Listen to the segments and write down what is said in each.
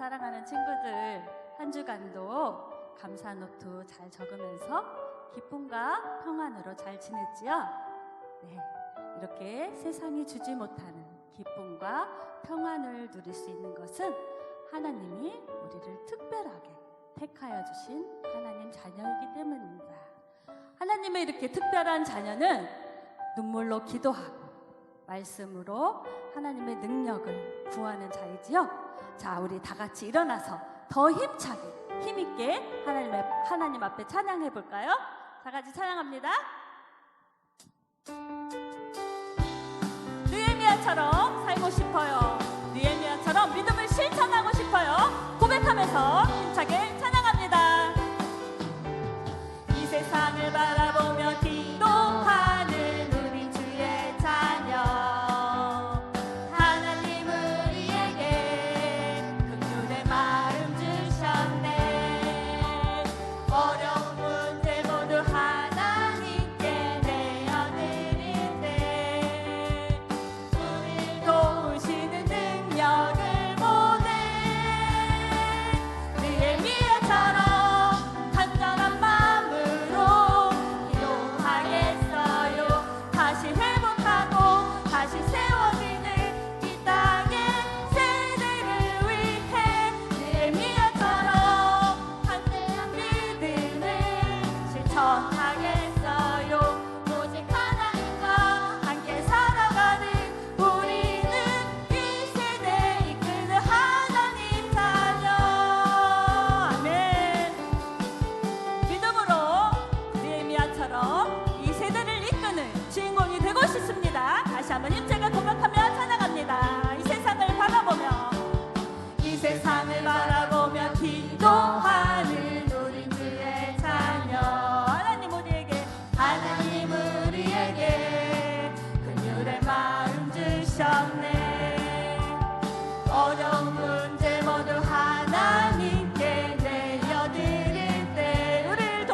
사랑하는 친구들, 한 주간도 감사 노트 잘 적으면서 기쁨과 평안으로 잘 지냈지요? 네, 이렇게 세상이 주지 못하는 기쁨과 평안을 누릴 수 있는 것은 하나님이 우리를 특별하게 택하여 주신 하나님 자녀이기 때문입니다. 하나님의 이렇게 특별한 자녀는 눈물로 기도하고 말씀으로 하나님의 능력을 구하는 자이지요. 자, 우리 다 같이 일어나서 더 힘차게 힘있게 하나님 앞에 찬양해 볼까요? 다 같이 찬양합니다. 느헤미야처럼 살고 싶어요. 느헤미야처럼 믿음을 실천하고 싶어요. 고백하면서 힘차게 찬양합니다. 이 세상을 바라보며 기도하는 우리 주의 자녀, 하나님 우리에게 긍휼의 마음 주셨네. 어려운 문제 모두 하나님께 내어드릴 때 우리를 도우시는 능력을 보내. 느헤미야처럼 간절한 마음으로 기도하겠어요. 다시 회복하고 다시 세워지는 이 땅의 세대를 위해 느헤미야처럼 담대한 믿음을 실천하겠어요. 오직 하나님과 함께 살아가는 우리는 이 세대 이끄는 하나님 자녀. 아멘. 믿음으로 느헤미야처럼 이 세대를 이끄는 주인공이 되고 싶습니다. 다시 한번 힘차게 고백하며 찬양합니다. 이 세상을 바라보며 기도하는 우리 주의 자녀, 하나님 우리에게 긍휼의 마음 주셨네. 어려운 문제 모두 하나님께 내어드릴 때 우리를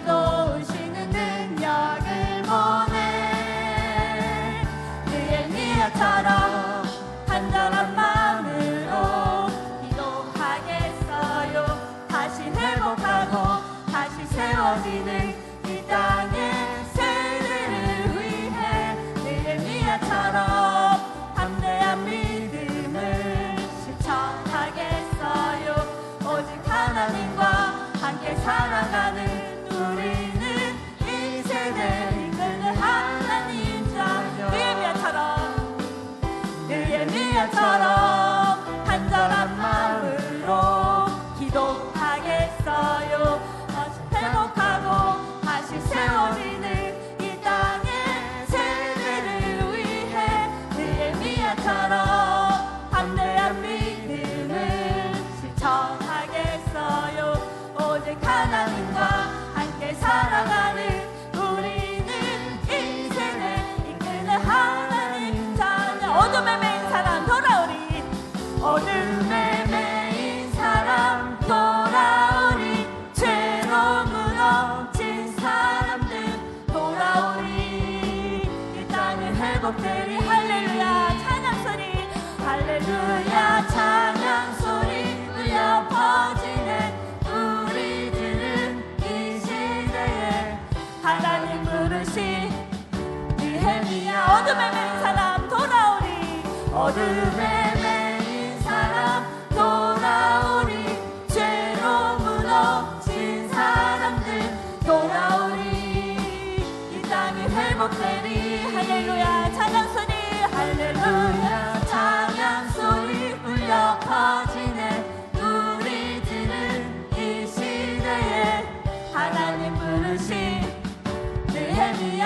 도우시는 능력을 보내. 느헤미야처럼 간절한 마음으로 기도하겠어요. 다시 회복하고 다시 세워지는 이 땅의 세대를 위해 느헤미야처럼 담대한 믿음을 실천하겠어요. 오직 하나님과 함께 살아가는 우리는 이 세대를 이끄는 하나님 자녀. 느헤미야처럼 간절한 마음으로 기도하겠어요. 다시 회복하고 다시 세워지는 이 땅의 세대를 위해 느헤미야처럼 담대한 믿음을 실천하겠어요. 오직 하나님과 함께 살아가는 우리는 이 세대 이끄는 하나님 자녀. 어둠에 매인 사람 돌아오리. 어둠에 매인 사람 돌아오리. 죄로 무너진 사람들 돌아오리. 이 땅은 회복되리. 할렐루야 찬양 소리, 할렐루야 찬양 소리 울려 퍼지는 우리들은 이 시대에 하나님 부르신 느헤미야. 어둠에 매인 사람 돌아오리. 어둠에 매인 사람 돌아오리. 죄로 무너진 사람들 돌아오리. 이 땅이 회복되리. 할렐루야 찬양 소리, 할렐루야 찬양 소리 울려 퍼지네. 우리들은 이 시대에 하나님 부르신 느헤미야.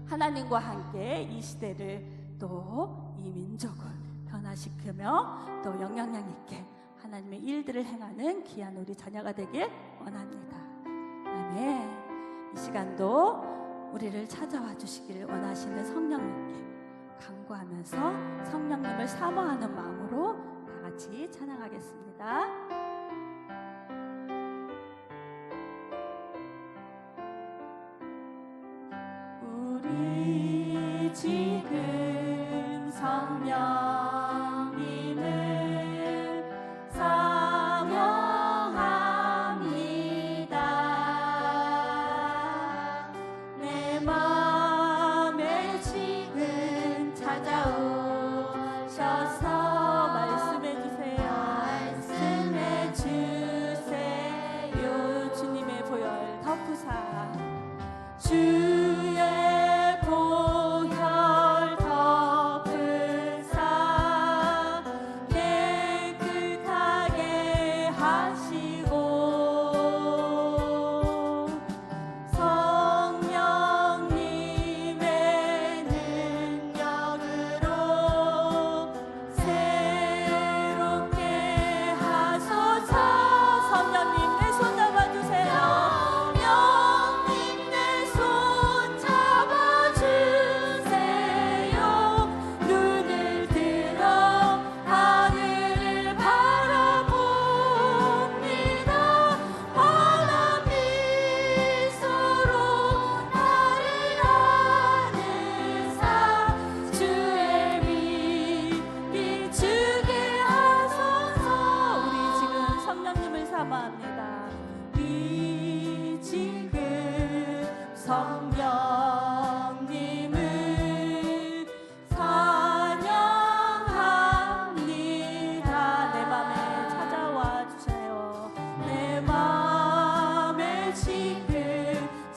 하나님과 함께 이 시대를 또 이 민족을 변화시키며 또 영향력 있게 하나님의 일들을 행하는 귀한 우리 자녀가 되길 원합니다. 아멘. 이 시간도 우리를 찾아와 주시기를 원하시는 성령님께 간구하면서 성령님을 사모하는 마음으로 다 같이 찬양하겠습니다. 우리 집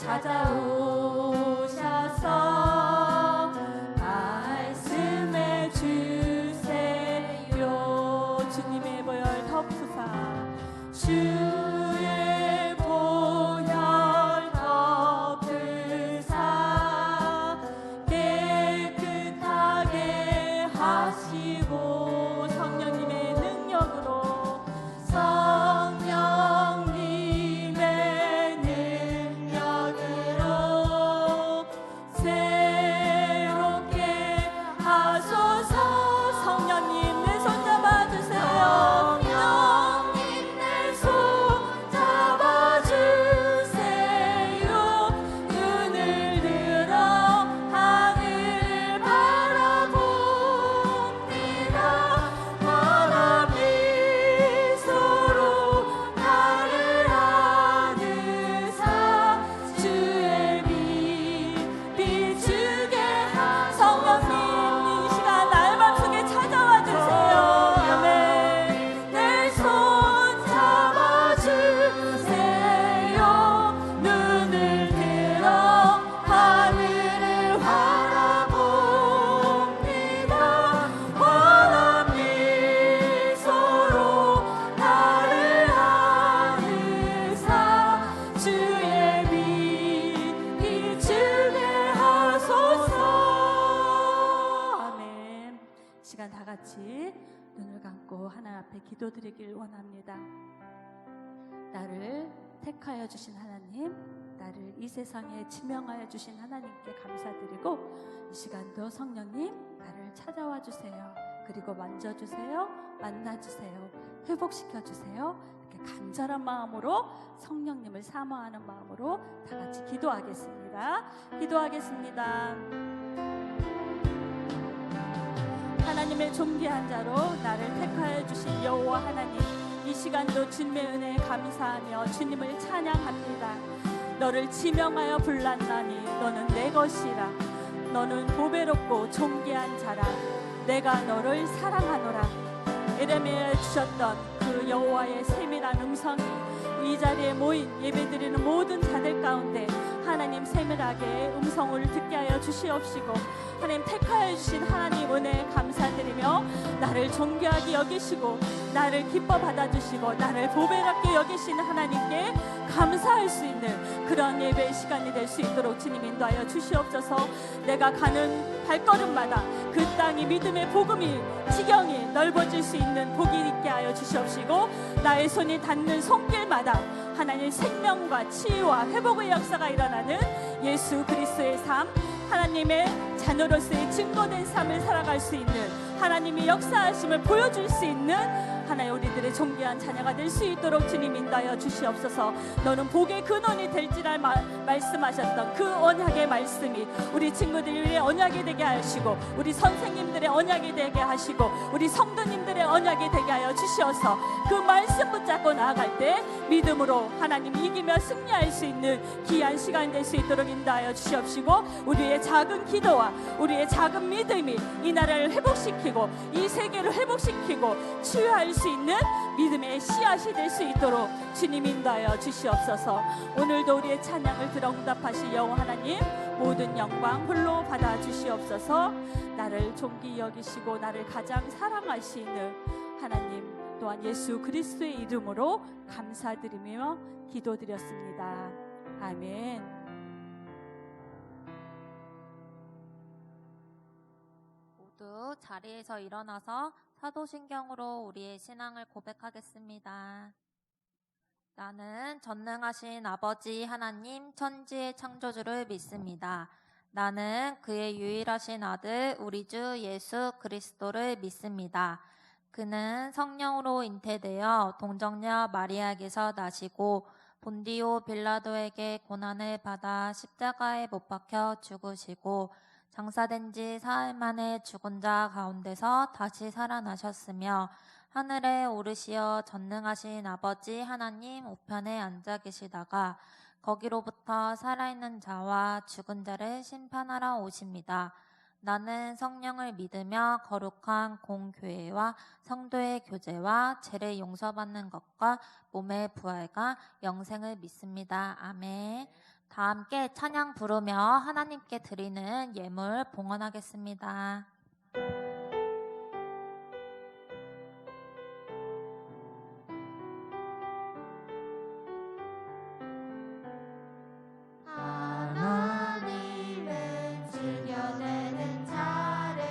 찾아오셔서 말씀해 주세요. 주님의 보혈 덮으사 주의 보혈 덮으사 깨끗하게 하시고 성령님의 능력으로 성령님의 능력으로 새롭게 하소서. 성령님 내 손 잡아주세요. 성령님 내 손 잡아주세요. 눈을 들어 하늘을 바라봅니다. 환한 미소로 나를 안으사 주의 빛 비추게 하. 성령님 이 시간 나의 맘속에 찾아와 주세요. 아멘. 내 손 잡아주세요. 눈을 들어 하늘을 바라봅니다. 환한 미소로 나를 안으사 주의 빛 비추게 하소서. 아멘. 시간 다 같이 눈을 감고 하나님 앞에 기도드리길 원합니다. 나를 택하여 주신 하나님, 나를 이 세상에 지명하여 주신 하나님께 감사드리고, 이 시간도 성령님 나를 찾아와 주세요. 그리고 만져주세요. 만나주세요. 회복시켜주세요. 이렇게 간절한 마음으로 성령님을 사모하는 마음으로 다 같이 기도하겠습니다. 기도하겠습니다. 하나님의 존귀한 자로 나를 택하여 주신 여호와 하나님, 이 시간도 주님의 은혜에 감사하며 주님을 찬양합니다. 너를 지명하여 불렀나니 너는 내 것이라. 너는 보배롭고 존귀한 자라. 내가 너를 사랑하노라. 에레미야에 주셨던 그 여호와의 세밀한 음성이 이 자리에 모인 예배드리는 모든 자들 가운데 하나님 세밀하게 음성을 듣게 하여 주시옵시고, 하나님 택하여 주신 하나님 은혜에 감사드리며 나를 존귀하게 여기시고 나를 기뻐 받아주시고 나를 보배롭게 여기시는 하나님께 감사할 수 있는 그런 예배의 시간이 될 수 있도록 주님 인도하여 주시옵소서. 내가 가는 발걸음마다 그 땅이 믿음의 복음이 지경이 넓어질 수 있는 복이 있게 하여 주시옵시고, 나의 손이 닿는 손길마다 하나님 생명과 치유와 회복의 역사가 일어나는 예수 그리스도의 삶, 하나님의 자녀로서의 증거된 삶을 살아갈 수 있는 하나님의 역사하심을 보여줄 수 있는 하나님 우리들의 존귀한 자녀가 될 수 있도록 주님 인도하여 주시옵소서. 너는 복의 근원이 될지라 말씀하셨던 그 언약의 말씀이 우리 친구들의 언약이 되게 하시고, 우리 선생님들의 언약이 되게 하시고, 우리 성도님들의 언약이 되게 하여 주시어서 그 말씀 붙잡고 나아갈 때 믿음으로 하나님 이기며 승리할 수 있는 귀한 시간 될 수 있도록 인도하여 주시옵시고, 우리의 작은 기도와 우리의 작은 믿음이 이 나라를 회복시키고 이 세계를 회복시키고 치유할 수 있는 믿음의 씨앗이 될 수 있도록 주님 인도하여 주시옵소서. 오늘도 우리의 찬양을 들어 응답하실 여호와 하나님, 모든 영광 홀로 받아 주시옵소서. 나를 존귀 여기시고 나를 가장 사랑하시는 하나님 또한 예수 그리스도의 이름으로 감사드리며 기도드렸습니다. 아멘. 모두 자리에서 일어나서 사도신경으로 우리의 신앙을 고백하겠습니다. 나는 전능하신 아버지 하나님 천지의 창조주를 믿습니다. 나는 그의 유일하신 아들 우리 주 예수 그리스도를 믿습니다. 그는 성령으로 잉태되어 동정녀 마리아에게서 나시고 본디오 빌라도에게 고난을 받아 십자가에 못 박혀 죽으시고 장사된 지 사흘 만에 죽은 자 가운데서 다시 살아나셨으며 하늘에 오르시어 전능하신 아버지 하나님 우편에 앉아 계시다가 거기로부터 살아있는 자와 죽은 자를 심판하러 오십니다. 나는 성령을 믿으며 거룩한 공교회와 성도의 교제와 죄를 용서받는 것과 몸의 부활과 영생을 믿습니다. 아멘. 다 함께 찬양 부르며 하나님께 드리는 예물 봉헌하겠습니다. 하나님은 즐겨내는 자를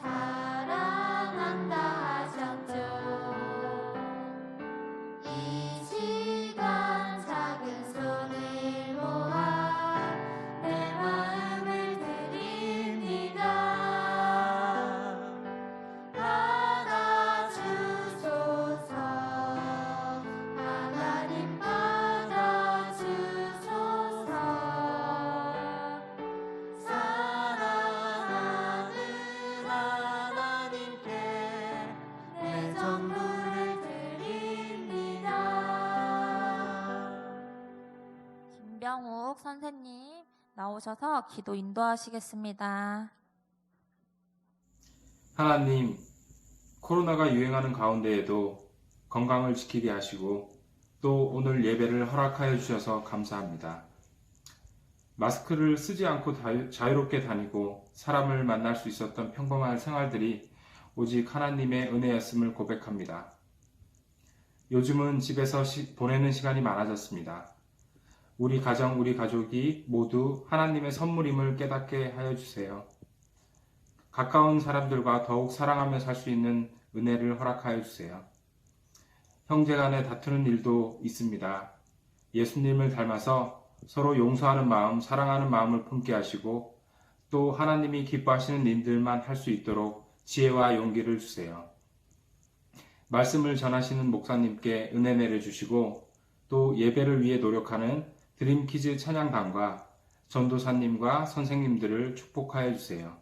사랑한다 하셨죠. 이 시간 작은 손을 모아 내 마음을 드립니다. 받아주소서. 하나님 받아주소서. 사랑하는 하나님께 내 전부를 드립니다. 김병욱 선생님 나오셔서 기도 인도하시겠습니다. 하나님, 코로나가 유행하는 가운데에도 건강을 지키게 하시고 또 오늘 예배를 허락하여 주셔서 감사합니다. 마스크를 쓰지 않고 자유롭게 다니고 사람을 만날 수 있었던 평범한 생활들이 오직 하나님의 은혜였음을 고백합니다. 요즘은 집에서 보내는 시간이 많아졌습니다. 우리 가정, 우리 가족이 모두 하나님의 선물임을 깨닫게 하여 주세요. 가까운 사람들과 더욱 사랑하며 살 수 있는 은혜를 허락하여 주세요. 형제간에 다투는 일도 있습니다. 예수님을 닮아서 서로 용서하는 마음, 사랑하는 마음을 품게 하시고 또 하나님이 기뻐하시는 일들만 할 수 있도록 지혜와 용기를 주세요. 말씀을 전하시는 목사님께 은혜 내려주시고 또 예배를 위해 노력하는 드림키즈 찬양단과 전도사님과 선생님들을 축복하여 주세요.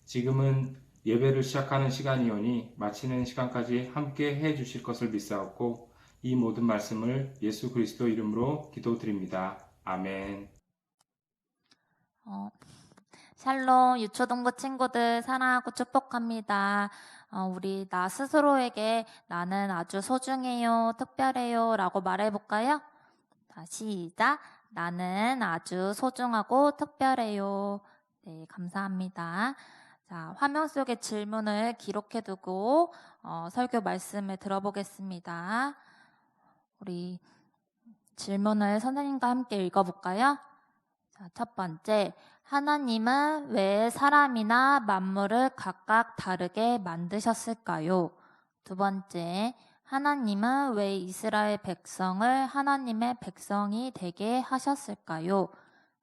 지금은 예배를 시작하는 시간이오니 마치는 시간까지 함께 해 주실 것을 믿사옵고 이 모든 말씀을 예수 그리스도 이름으로 기도드립니다. 아멘. 샬롬 유초동부 친구들 사랑하고 축복합니다. 우리 나 스스로에게 나는 아주 소중해요, 특별해요 라고 말해볼까요? 자, 시작. 나는 아주 소중하고 특별해요. 네, 감사합니다. 자, 화면 속에 질문을 기록해두고 설교 말씀을 들어보겠습니다. 우리 질문을 선생님과 함께 읽어볼까요? 자, 첫 번째, 하나님은 왜 사람이나 만물을 각각 다르게 만드셨을까요? 두 번째, 하나님은 왜 이스라엘 백성을 하나님의 백성이 되게 하셨을까요?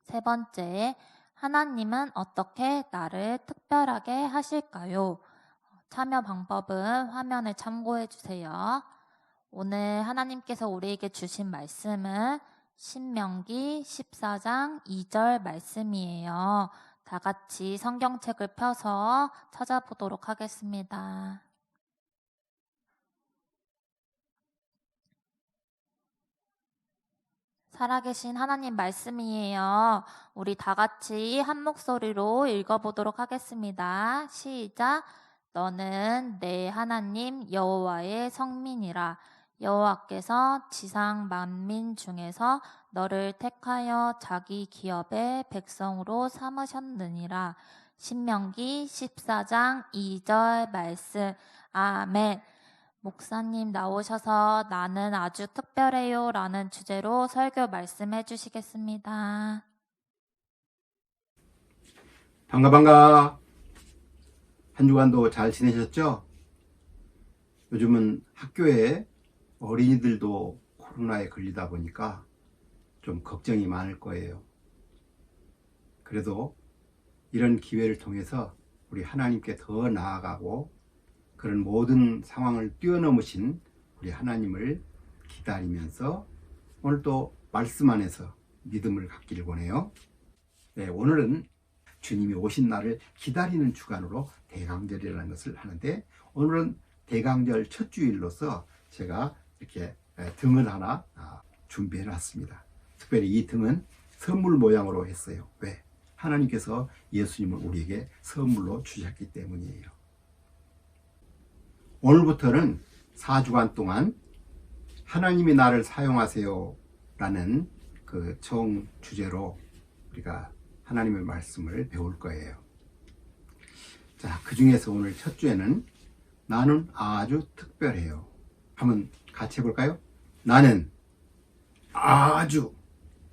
세 번째, 하나님은 어떻게 나를 특별하게 하실까요? 참여 방법은 화면을 참고해 주세요. 오늘 하나님께서 우리에게 주신 말씀은 신명기 14장 2절 말씀이에요. 다 같이 성경책을 펴서 찾아보도록 하겠습니다. 살아계신 하나님 말씀이에요. 우리 다 같이 한 목소리로 읽어보도록 하겠습니다. 시작. 너는 내 하나님 여호와의 성민이라. 여호와께서 지상 만민 중에서 너를 택하여 자기 기업의 백성으로 삼으셨느니라. 신명기 14장 2절 말씀. 아멘. 목사님 나오셔서 나는 아주 특별해요 라는 주제로 설교 말씀해 주시겠습니다. 반가. 한 주간도 잘 지내셨죠? 요즘은 학교에 어린이들도 코로나에 걸리다 보니까 좀 걱정이 많을 거예요. 그래도 이런 기회를 통해서 우리 하나님께 더 나아가고 그런 모든 상황을 뛰어넘으신 우리 하나님을 기다리면서 오늘 또 말씀 안에서 믿음을 갖기를 원해요. 네, 오늘은 주님이 오신 날을 기다리는 주간으로 대강절이라는 것을 하는데 오늘은 대강절 첫 주일로서 제가 이렇게 등을 하나 준비해 놨습니다. 특별히 이 등은 선물 모양으로 했어요. 왜? 하나님께서 예수님을 우리에게 선물로 주셨기 때문이에요. 오늘부터는 4주간 동안 하나님이 나를 사용하세요 라는 그 총 주제로 우리가 하나님의 말씀을 배울 거예요. 자, 그 중에서 오늘 첫 주에는 나는 아주 특별해요. 한번 같이 해볼까요? 나는 아주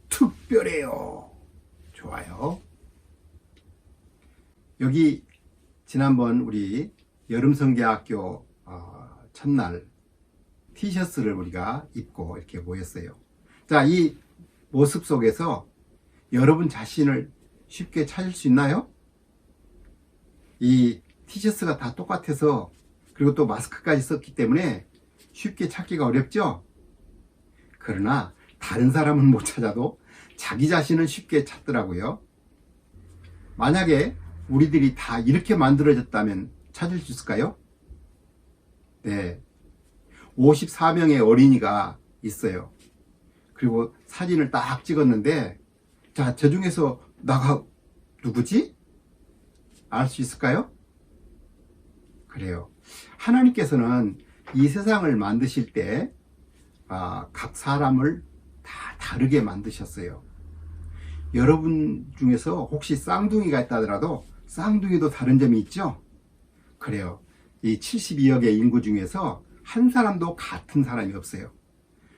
특별해요. 좋아요. 여기 지난번 우리 여름성대학교 첫날 티셔츠를 우리가 입고 이렇게 모였어요. 자, 이 모습 속에서 여러분 자신을 쉽게 찾을 수 있나요? 이 티셔츠가 다 똑같아서 그리고 또 마스크까지 썼기 때문에 쉽게 찾기가 어렵죠? 그러나 다른 사람은 못 찾아도 자기 자신은 쉽게 찾더라고요. 만약에 우리들이 다 이렇게 만들어졌다면 찾을 수 있을까요? 네. 54명의 어린이가 있어요. 그리고 사진을 딱 찍었는데, 자, 저 중에서 나가 누구지? 알 수 있을까요? 그래요. 하나님께서는 이 세상을 만드실 때, 각 사람을 다 다르게 만드셨어요. 여러분 중에서 혹시 쌍둥이가 있다 하더라도 쌍둥이도 다른 점이 있죠? 그래요. 이 72억의 인구 중에서 한 사람도 같은 사람이 없어요.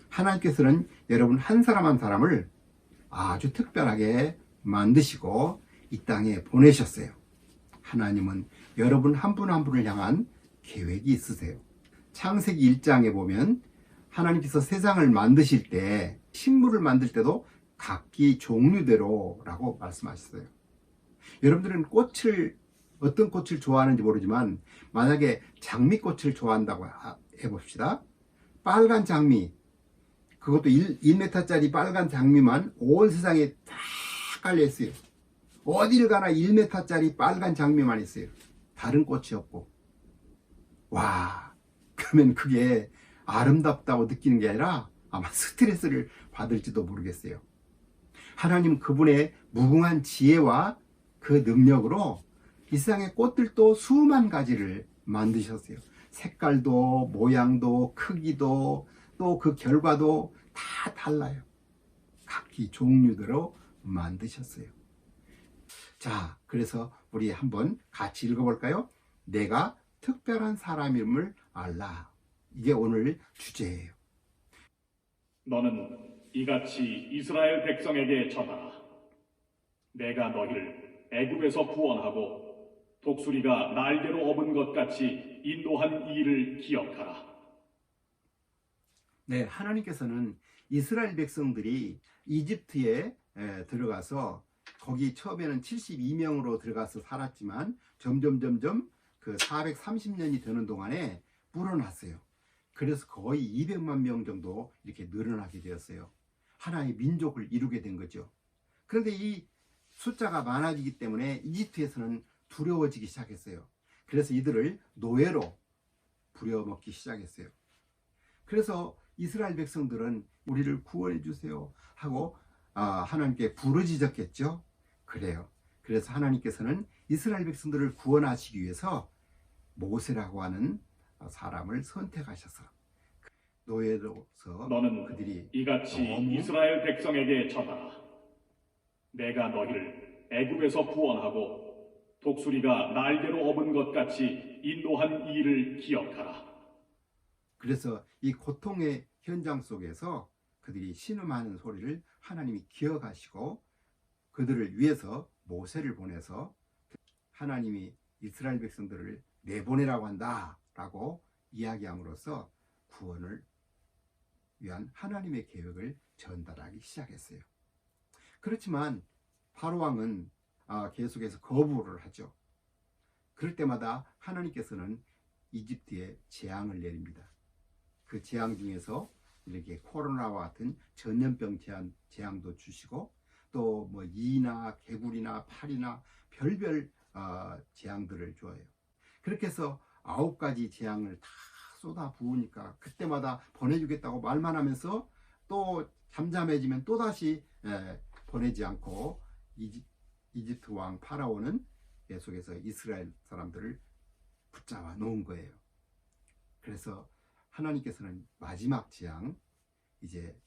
하나님께서는 여러분 한 사람 한 사람을 아주 특별하게 만드시고 이 땅에 보내셨어요. 하나님은 여러분 한 분 한 분을 향한 계획이 있으세요. 창세기 1장에 보면 하나님께서 세상을 만드실 때, 식물을 만들 때도 각기 종류대로 라고 말씀하셨어요. 여러분들은 어떤 꽃을 좋아하는지 모르지만 만약에 장미꽃을 좋아한다고 해봅시다. 빨간 장미, 그것도 1m짜리 빨간 장미만 온 세상에 다 깔려있어요. 어딜 가나 1m짜리 빨간 장미만 있어요. 다른 꽃이 없고. 와, 그러면 그게 아름답다고 느끼는 게 아니라 아마 스트레스를 받을지도 모르겠어요. 하나님 그분의 무궁한 지혜와 그 능력으로 이 세상의 꽃들도 수만 가지를 만드셨어요. 색깔도 모양도 크기도 또 그 결과도 다 달라요. 각기 종류대로 만드셨어요. 자, 그래서 우리 한번 같이 읽어볼까요? 내가 특별한 사람임을 알라. 이게 오늘 주제예요. 너는 이같이 이스라엘 백성에게 전하라. 내가 너희를 애굽에서 구원하고 독수리가 날개로 업은 것 같이 인도한 일을 기억하라. 네, 하나님께서는 이스라엘 백성들이 이집트에 들어가서 거기 처음에는 72명으로 들어가서 살았지만 점점 그 430년이 되는 동안에 불어났어요. 그래서 거의 200만 명 정도 이렇게 늘어나게 되었어요. 하나의 민족을 이루게 된 거죠. 그런데 이 숫자가 많아지기 때문에 이집트에서는 두려워지기 시작했어요. 그래서 이들을 노예로 부려먹기 시작했어요. 그래서 이스라엘 백성들은 우리를 구원해 주세요 하고 하나님께 부르짖었겠죠. 그래요. 그래서 하나님께서는 이스라엘 백성들을 구원하시기 위해서 모세라고 하는 사람을 선택하셔서 노예로서 너는 그들이 이같이 너무 이스라엘 백성에게 전하라. 내가 너희를 애굽에서 구원하고 독수리가 날개로 업은 것 같이 인도한 일을 기억하라. 그래서 이 고통의 현장 속에서 그들이 신음하는 소리를 하나님이 기억하시고 그들을 위해서 모세를 보내서 하나님이 이스라엘 백성들을 내보내라고 한다라고 이야기함으로써 구원을 위한 하나님의 계획을 전달하기 시작했어요. 그렇지만 바로 왕은 계속해서 거부를 하죠. 그럴 때마다 하나님께서는 이집트에 재앙을 내립니다. 그 재앙 중에서 이렇게 코로나와 같은 전염병 재앙도 주시고 또 뭐 이나 개구리나 파리나 별별 재앙들을 줘요. 그렇게 해서 9가지 재앙을 다 쏟아 부으니까 그때마다 보내주겠다고 말만 하면서 또 잠잠해지면 또다시 보내지 않고 이집트 왕 파라오는 계속해서 이스라엘 사람들을 붙잡아 놓은 거예요. 그래서 하나님께서는 마지막 재앙, 이제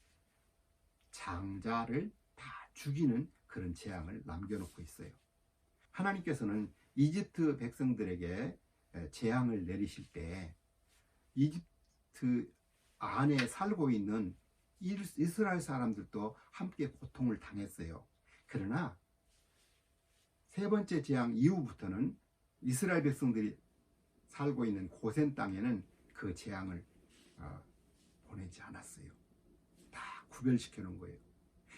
장자를 다 죽이는 그런 재앙을 남겨놓고 있어요. 하나님께서는 이집트 백성들에게 재앙을 내리실 때 이집트 안에 살고 있는 이스라엘 사람들도 함께 고통을 당했어요. 그러나 세 번째 재앙 이후부터는 이스라엘 백성들이 살고 있는 고센 땅에는 그 재앙을 보내지 않았어요. 다 구별시켜 놓은 거예요.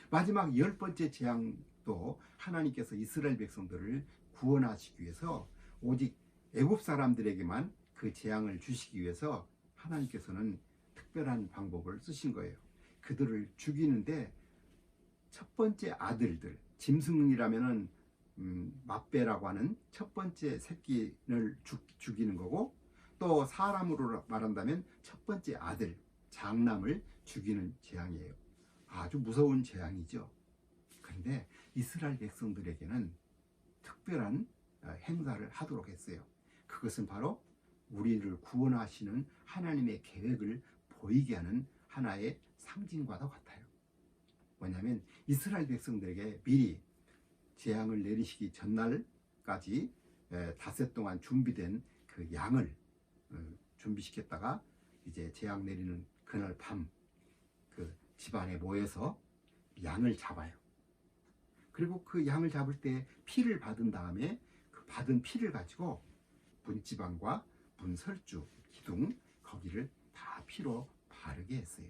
마지막 10번째 재앙도 하나님께서 이스라엘 백성들을 구원하시기 위해서 오직 애굽 사람들에게만 그 재앙을 주시기 위해서 하나님께서는 특별한 방법을 쓰신 거예요. 그들을 죽이는데 첫 번째 아들들, 짐승이라면은 맞배라고 하는 첫 번째 새끼를 죽이는 거고, 또 사람으로 말한다면 첫 번째 아들, 장남을 죽이는 재앙이에요. 아주 무서운 재앙이죠. 그런데 이스라엘 백성들에게는 특별한 행사를 하도록 했어요. 그것은 바로 우리를 구원하시는 하나님의 계획을 보이게 하는 하나의 상징과도 같아요. 뭐냐면 이스라엘 백성들에게 미리 재앙을 내리시기 전날까지 닷새 동안 준비된 그 양을 준비시켰다가 이제 재앙 내리는 그날 밤 그 집안에 모여서 양을 잡아요. 그리고 그 양을 잡을 때 피를 받은 다음에 그 받은 피를 가지고 문지방과 문설주, 기둥 거기를 다 피로 바르게 했어요.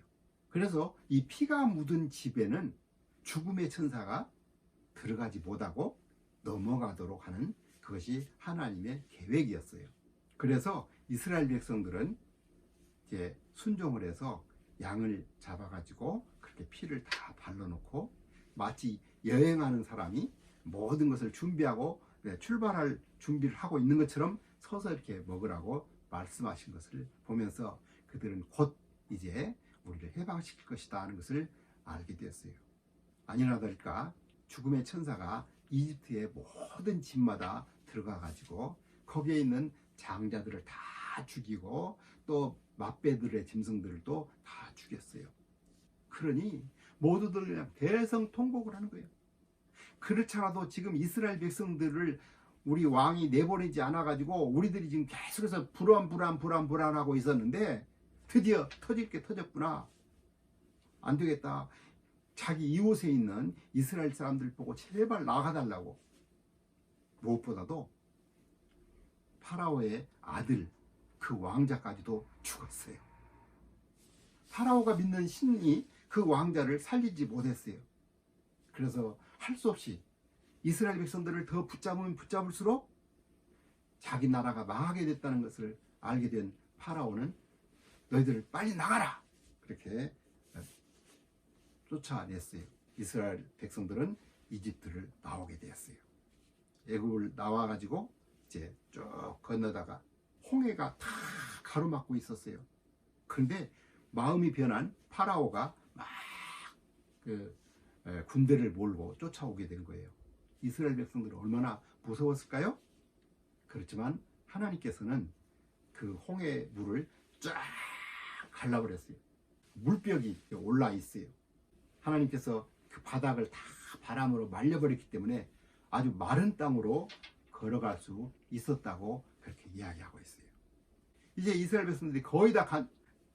그래서 이 피가 묻은 집에는 죽음의 천사가 들어가지 못하고 넘어가도록 하는 그것이 하나님의 계획이었어요. 그래서 이스라엘 백성들은 이제 순종을 해서 양을 잡아가지고 그렇게 피를 다 발라놓고 마치 여행하는 사람이 모든 것을 준비하고 출발할 준비를 하고 있는 것처럼 서서 이렇게 먹으라고 말씀하신 것을 보면서 그들은 곧 이제 우리를 해방시킬 것이다 하는 것을 알게 되었어요. 아니나 다를까 죽음의 천사가 이집트의 모든 집마다 들어가 가지고 거기에 있는 장자들을 다 죽이고 또 맞배들의 짐승들도 다 죽였어요. 그러니 모두들 그냥 대성통곡을 하는 거예요. 그렇잖아도 지금 이스라엘 백성들을 우리 왕이 내보내지 않아 가지고 우리들이 지금 계속해서 불안하고 있었는데 드디어 터질 게 터졌구나. 안 되겠다. 자기 이웃에 있는 이스라엘 사람들 보고 제발 나가달라고. 무엇보다도 파라오의 아들 그 왕자까지도 죽었어요. 파라오가 믿는 신이 그 왕자를 살리지 못했어요. 그래서 할 수 없이 이스라엘 백성들을 더 붙잡으면 붙잡을수록 자기 나라가 망하게 됐다는 것을 알게 된 파라오는 너희들 빨리 나가라! 그렇게 쫓아냈어요. 이스라엘 백성들은 이집트를 나오게 되었어요. 애굽을 나와가지고 이제 쭉 건너다가 홍해가 다 가로막고 있었어요. 그런데 마음이 변한 파라오가 막 군대를 몰고 쫓아오게 된 거예요. 이스라엘 백성들은 얼마나 무서웠을까요? 그렇지만 하나님께서는 그 홍해 물을 쫙 갈라버렸어요. 물벽이 올라 있어요. 하나님께서 그 바닥을 다 바람으로 말려버렸기 때문에 아주 마른 땅으로 걸어갈 수 있었다고 그렇게 이야기하고 있어요. 이제 이스라엘 백성들이 거의 다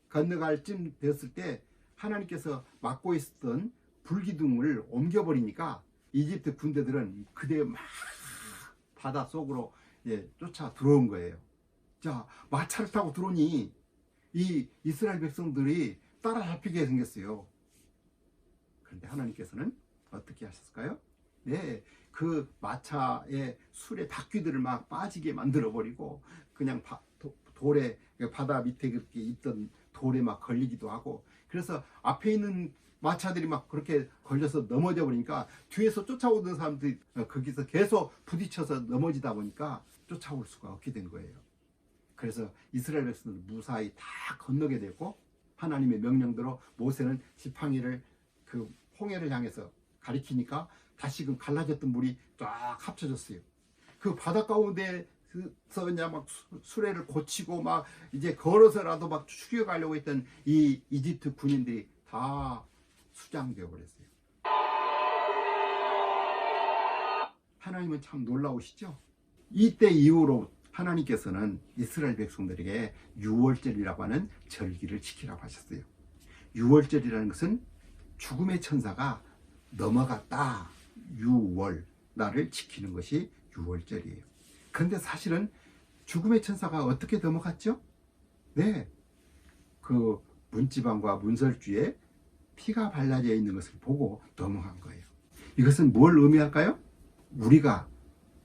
건너갈 쯤 됐을 때 하나님께서 막고 있었던 불기둥을 옮겨버리니까 이집트 군대들은 그대로 막 바다 속으로 쫓아 들어온 거예요. 자, 마차를 타고 들어오니 이 이스라엘 백성들이 따라잡히게 생겼어요. 그런데 하나님께서는 어떻게 하셨을까요? 네, 그 마차의 술에 바퀴들을 막 빠지게 만들어 버리고 그냥 돌에 바다 밑에 그렇게 있던 돌에 막 걸리기도 하고, 그래서 앞에 있는 마차들이 막 그렇게 걸려서 넘어져 버리니까 뒤에서 쫓아오던 사람들이 거기서 계속 부딪혀서 넘어지다 보니까 쫓아올 수가 없게 된 거예요. 그래서 이스라엘 백성들 무사히 다 건너게 됐고, 하나님의 명령대로 모세는 지팡이를 그 홍해를 향해서 가리키니까 다시금 갈라졌던 물이 쫙 합쳐졌어요. 그 바다 가운데서 그냥 막 수레를 고치고 막 이제 걸어서라도 막 죽여가려고 했던 이 이집트 군인들이 다 수장되어 버렸어요. 하나님은 참 놀라우시죠? 이때 이후로 하나님께서는 이스라엘 백성들에게 유월절이라고 하는 절기를 지키라고 하셨어요. 유월절이라는 것은 죽음의 천사가 넘어갔다. 유월, 날을 지키는 것이 유월절이에요. 그런데 사실은 죽음의 천사가 어떻게 넘어갔죠? 네, 그 문지방과 문설주에 피가 발라져 있는 것을 보고 넘어간 거예요. 이것은 뭘 의미할까요? 우리가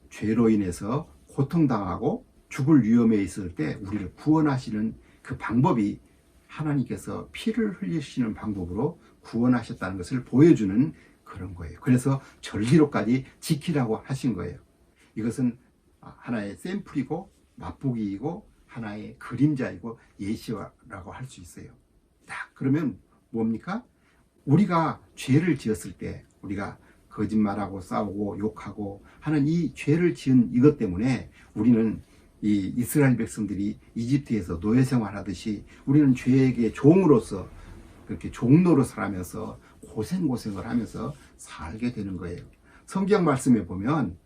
죄로 인해서 고통당하고 죽을 위험에 있을 때 우리를 구원하시는 그 방법이 하나님께서 피를 흘리시는 방법으로 구원하셨다는 것을 보여주는 그런 거예요. 그래서 절기로까지 지키라고 하신 거예요. 이것은 하나의 샘플이고 맛보기이고 하나의 그림자이고 예시라고 할 수 있어요. 그러면 뭡니까? 우리가 죄를 지었을 때 우리가 거짓말하고 싸우고 욕하고 하는 이 죄를 지은 이것 때문에 우리는 이 이스라엘 백성들이 이집트에서 노예 생활하듯이 우리는 죄에게 종으로서 그렇게 종로로 살아면서 고생을 하면서 살게 되는 거예요. 성경 말씀에 보면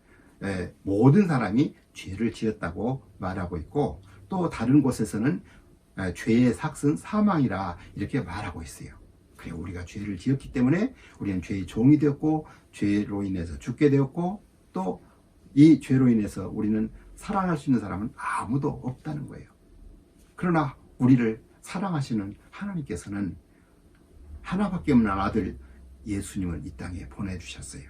모든 사람이 죄를 지었다고 말하고 있고 또 다른 곳에서는 죄의 삭은 사망이라 이렇게 말하고 있어요. 그래, 우리가 죄를 지었기 때문에 우리는 죄의 종이 되었고 죄로 인해서 죽게 되었고 또 이 죄로 인해서 우리는 사랑할 수 있는 사람은 아무도 없다는 거예요. 그러나 우리를 사랑하시는 하나님께서는 하나밖에 없는 아들 예수님을 이 땅에 보내주셨어요.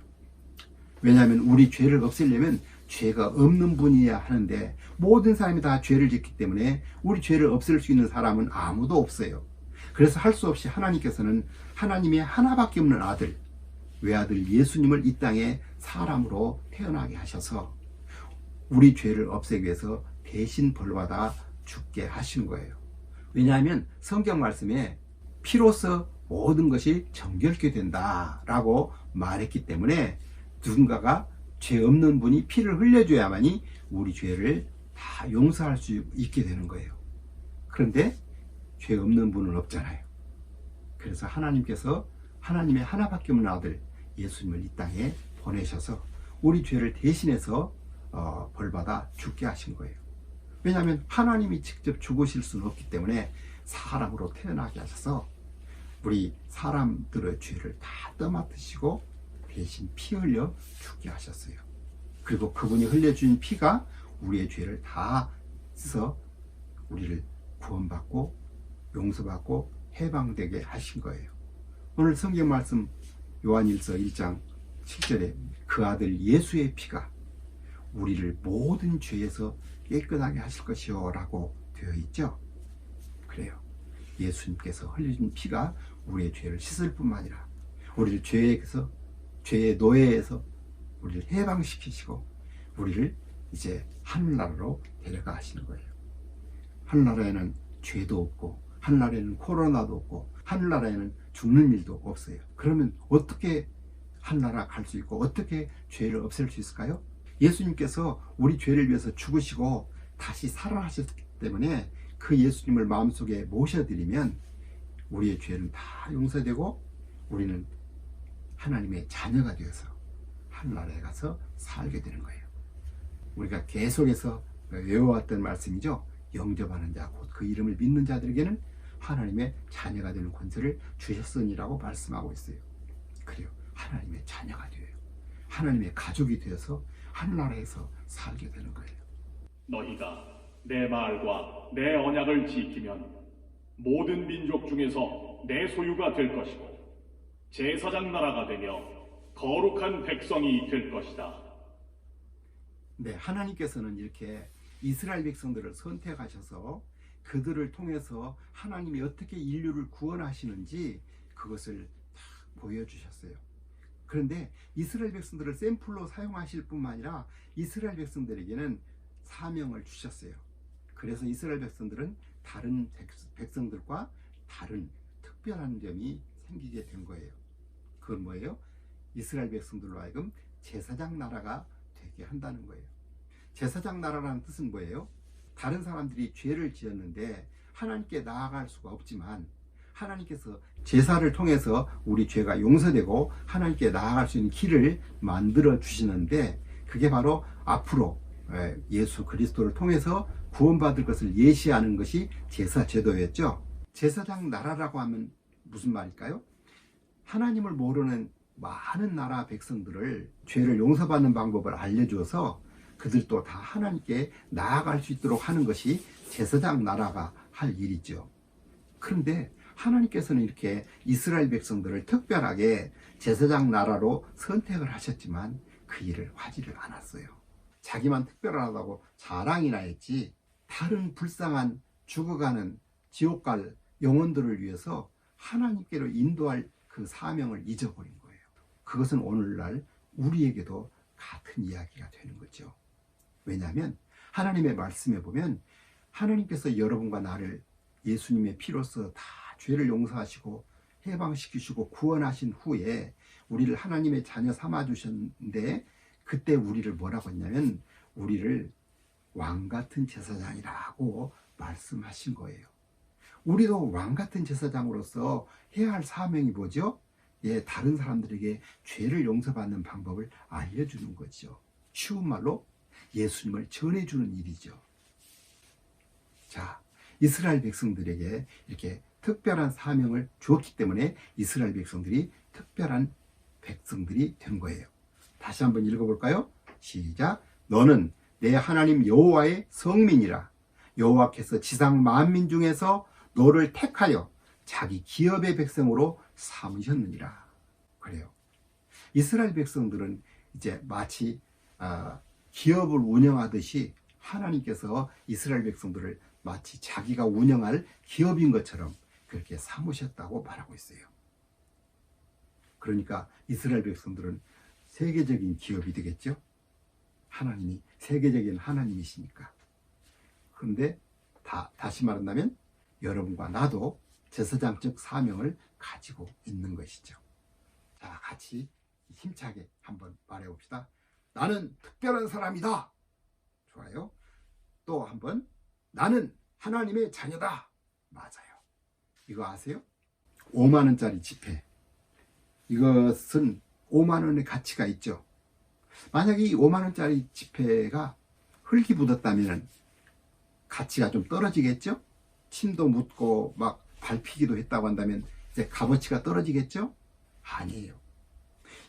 왜냐하면 우리 죄를 없애려면 죄가 없는 분이어야 하는데 모든 사람이 다 죄를 짓기 때문에 우리 죄를 없앨 수 있는 사람은 아무도 없어요. 그래서 할 수 없이 하나님께서는 하나님의 하나밖에 없는 아들, 외아들 예수님을 이 땅에 사람으로 태어나게 하셔서 우리 죄를 없애기 위해서 대신 벌받아 죽게 하신 거예요. 왜냐하면 성경 말씀에 피로써 모든 것이 정결케 된다라고 말했기 때문에 누군가가 죄 없는 분이 피를 흘려줘야만이 우리 죄를 다 용서할 수 있게 되는 거예요. 그런데 죄 없는 분은 없잖아요. 그래서 하나님께서 하나님의 하나밖에 없는 아들 예수님을 이 땅에 보내셔서 우리 죄를 대신해서 벌받아 죽게 하신 거예요. 왜냐하면 하나님이 직접 죽으실 수는 없기 때문에 사람으로 태어나게 하셔서 우리 사람들의 죄를 다 떠맡으시고 대신 피 흘려 죽게 하셨어요. 그리고 그분이 흘려준 피가 우리의 죄를 다 씻어 우리를 구원받고 용서받고 해방되게 하신 거예요. 오늘 성경 말씀 요한일서 1장 7절에 그 아들 예수의 피가 우리를 모든 죄에서 깨끗하게 하실 것이요 라고 되어 있죠. 그래요. 예수님께서 흘려준 피가 우리의 죄를 씻을 뿐만 아니라 우리를 죄의 노예에서 우리를 해방시키시고 우리를 이제 하늘나라로 데려가 하시는 거예요. 하늘나라에는 죄도 없고 하늘나라에는 코로나도 없고 하늘나라에는 죽는 일도 없어요. 그러면 어떻게 하늘나라 갈 수 있고 어떻게 죄를 없앨 수 있을까요? 예수님께서 우리 죄를 위해서 죽으시고 다시 살아나셨기 때문에 그 예수님을 마음속에 모셔드리면 우리의 죄는 다 용서되고 우리는 하나님의 자녀가 되어서 하늘나라에 가서 살게 되는 거예요. 우리가 계속해서 외워왔던 말씀이죠. 영접하는 자, 곧 그 이름을 믿는 자들에게는 하나님의 자녀가 되는 권세를 주셨으니라고 말씀하고 있어요. 그래요. 하나님의 자녀가 되어요. 하나님의 가족이 되어서 하늘나라에서 살게 되는 거예요. 너희가 내 말과 내 언약을 지키면 모든 민족 중에서 내 소유가 될 것이고 제사장 나라가 되며 거룩한 백성이 될 것이다. 네, 하나님께서는 이렇게 이스라엘 백성들을 선택하셔서 그들을 통해서 하나님이 어떻게 인류를 구원하시는지 그것을 다 보여주셨어요. 그런데 이스라엘 백성들을 샘플로 사용하실 뿐만 아니라 이스라엘 백성들에게는 사명을 주셨어요. 그래서 이스라엘 백성들은 다른 백성들과 다른 특별한 점이 생기게 된 거예요. 그건 뭐예요? 이스라엘 백성들로 하여금 제사장 나라가 되게 한다는 거예요. 제사장 나라라는 뜻은 뭐예요? 다른 사람들이 죄를 지었는데 하나님께 나아갈 수가 없지만 하나님께서 제사를 통해서 우리 죄가 용서되고 하나님께 나아갈 수 있는 길을 만들어 주시는데, 그게 바로 앞으로 예수 그리스도를 통해서 구원받을 것을 예시하는 것이 제사 제도였죠. 제사장 나라라고 하면 무슨 말일까요? 하나님을 모르는 많은 나라 백성들을 죄를 용서받는 방법을 알려주어서 그들도 다 하나님께 나아갈 수 있도록 하는 것이 제사장 나라가 할 일이죠. 그런데 하나님께서는 이렇게 이스라엘 백성들을 특별하게 제사장 나라로 선택을 하셨지만 그 일을 하지를 않았어요. 자기만 특별하다고 자랑이나 했지, 다른 불쌍한 죽어가는 지옥 갈 영혼들을 위해서 하나님께로 인도할 그 사명을 잊어버린 거예요. 그것은 오늘날 우리에게도 같은 이야기가 되는 거죠. 왜냐하면 하나님의 말씀에 보면 하나님께서 여러분과 나를 예수님의 피로써 다 죄를 용서하시고 해방시키시고 구원하신 후에 우리를 하나님의 자녀 삼아 주셨는데, 그때 우리를 뭐라고 했냐면 우리를 왕같은 제사장이라고 말씀하신 거예요. 우리도 왕같은 제사장으로서 해야 할 사명이 뭐죠? 다른 사람들에게 죄를 용서받는 방법을 알려주는 거죠. 쉬운 말로 예수님을 전해주는 일이죠. 자, 이스라엘 백성들에게 이렇게 특별한 사명을 주었기 때문에 이스라엘 백성들이 특별한 백성들이 된 거예요. 다시 한번 읽어볼까요? 시작. 너는 내 하나님 여호와의 성민이라. 여호와께서 지상 만민 중에서 너를 택하여 자기 기업의 백성으로 삼으셨느니라. 그래요. 이스라엘 백성들은 이제 마치 기업을 운영하듯이 하나님께서 이스라엘 백성들을 마치 자기가 운영할 기업인 것처럼 그렇게 삼으셨다고 말하고 있어요. 그러니까 이스라엘 백성들은 세계적인 기업이 되겠죠. 하나님이 세계적인 하나님이시니까. 그런데 다시 말한다면 여러분과 나도 제사장적 사명을 가지고 있는 것이죠. 자, 같이 힘차게 한번 말해봅시다. 나는 특별한 사람이다. 좋아요. 또 한번, 나는 하나님의 자녀다. 맞아요. 이거 아세요? 5만 원짜리 지폐. 이것은 5만 원의 가치가 있죠. 만약에 이 5만 원짜리 지폐가 흙이 묻었다면 가치가 좀 떨어지겠죠? 침도 묻고 막 밟히기도 했다고 한다면 이제 값어치가 떨어지겠죠? 아니에요.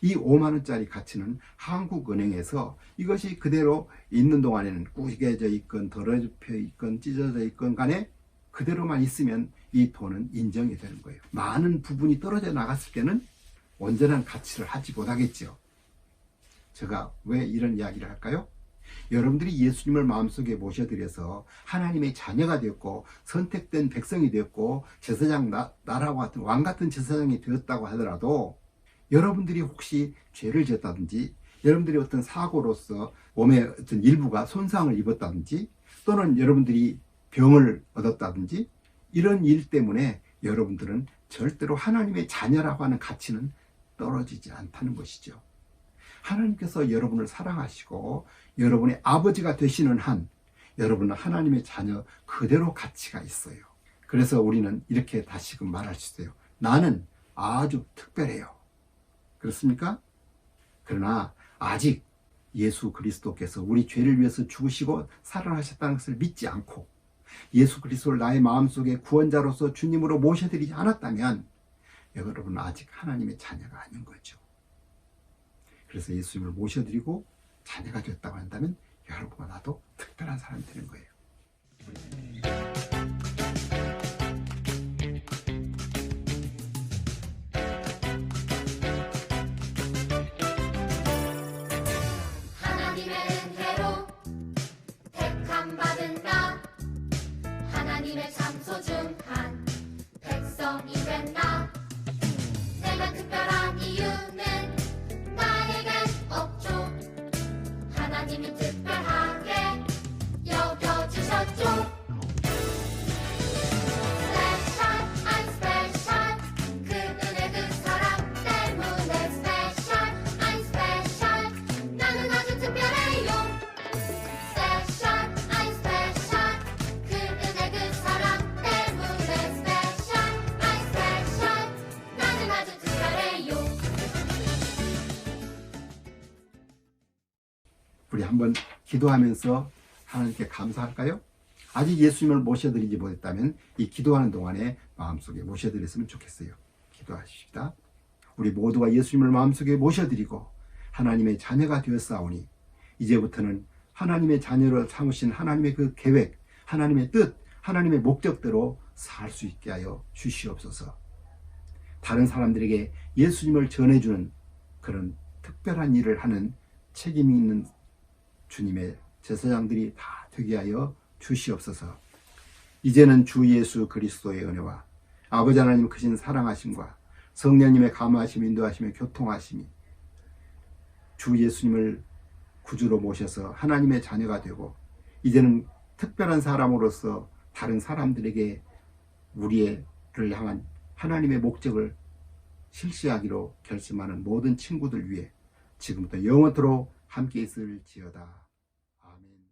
이 5만 원짜리 가치는 한국은행에서 이것이 그대로 있는 동안에는 구겨져 있건 더럽혀 있건 찢어져 있건 간에 그대로만 있으면 이 돈은 인정이 되는 거예요. 많은 부분이 떨어져 나갔을 때는 온전한 가치를 하지 못하겠죠. 제가 왜 이런 이야기를 할까요? 여러분들이 예수님을 마음속에 모셔드려서 하나님의 자녀가 되었고 선택된 백성이 되었고 제사장 나라와 같은 왕같은 제사장이 되었다고 하더라도 여러분들이 혹시 죄를 지었다든지 여러분들이 어떤 사고로서 몸의 어떤 일부가 손상을 입었다든지 또는 여러분들이 병을 얻었다든지 이런 일 때문에 여러분들은 절대로 하나님의 자녀라고 하는 가치는 떨어지지 않다는 것이죠. 하나님께서 여러분을 사랑하시고 여러분의 아버지가 되시는 한 여러분은 하나님의 자녀 그대로 가치가 있어요. 그래서 우리는 이렇게 다시금 말할 수 있어요. 나는 아주 특별해요. 그렇습니까? 그러나 아직 예수 그리스도께서 우리 죄를 위해서 죽으시고 살아나셨다는 것을 믿지 않고 예수 그리스도를 나의 마음속에 구원자로서 주님으로 모셔드리지 않았다면 여러분은 아직 하나님의 자녀가 아닌 거죠. 그래서 예수님을 모셔드리고 자녀가 됐다고 한다면 여러분과 나도 특별한 사람이 되는 거예요. 하나님의 은혜로 택함받은 나, 하나님의 참 소중한 백성이 된 나, 내가 특별한 이유는 나에겐 없죠. 하나님이 특별하게 여겨 우리 한번 기도하면서 하나님께 감사할까요? 아직 예수님을 모셔드리지 못했다면 이 기도하는 동안에 마음속에 모셔드렸으면 좋겠어요. 기도하십시다. 우리 모두가 예수님을 마음속에 모셔드리고 하나님의 자녀가 되었사오니 이제부터는 하나님의 자녀로 삼으신 하나님의 그 계획, 하나님의 뜻, 하나님의 목적대로 살 수 있게 하여 주시옵소서. 다른 사람들에게 예수님을 전해주는 그런 특별한 일을 하는 책임이 있는 주님의 제사장들이 다 되게 하여 주시옵소서. 이제는 주 예수 그리스도의 은혜와 아버지 하나님 크신 사랑하심과 성령님의 감화하심, 인도하심에 교통하심이 주 예수님을 구주로 모셔서 하나님의 자녀가 되고 이제는 특별한 사람으로서 다른 사람들에게 우리를 향한 하나님의 목적을 실시하기로 결심하는 모든 친구들 위해 지금부터 영원토록 함께 있을지어다. 아멘.